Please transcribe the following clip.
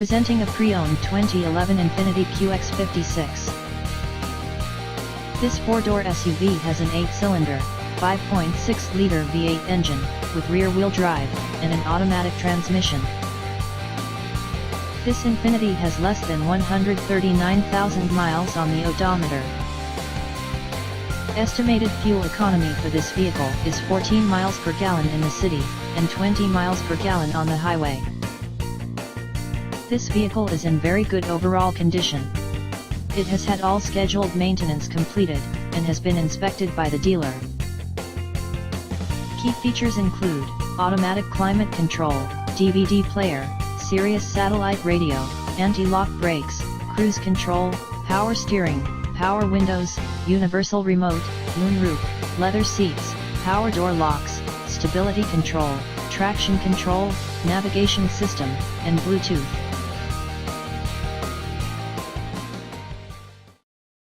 Presenting a pre-owned 2011 Infiniti QX56. This four-door SUV has an 8-cylinder, 5.6-liter V8 engine, with rear-wheel drive, and an automatic transmission. This Infiniti has less than 139,000 miles on the odometer. Estimated fuel economy for this vehicle is 14 miles per gallon in the city, and 20 miles per gallon on the highway. This vehicle is in very good overall condition. It has had all scheduled maintenance completed, and has been inspected by the dealer. Key features include automatic climate control, DVD player, Sirius satellite radio, anti-lock brakes, cruise control, power steering, power windows, universal remote, moonroof, leather seats, power door locks, stability control, traction control, navigation system, and Bluetooth.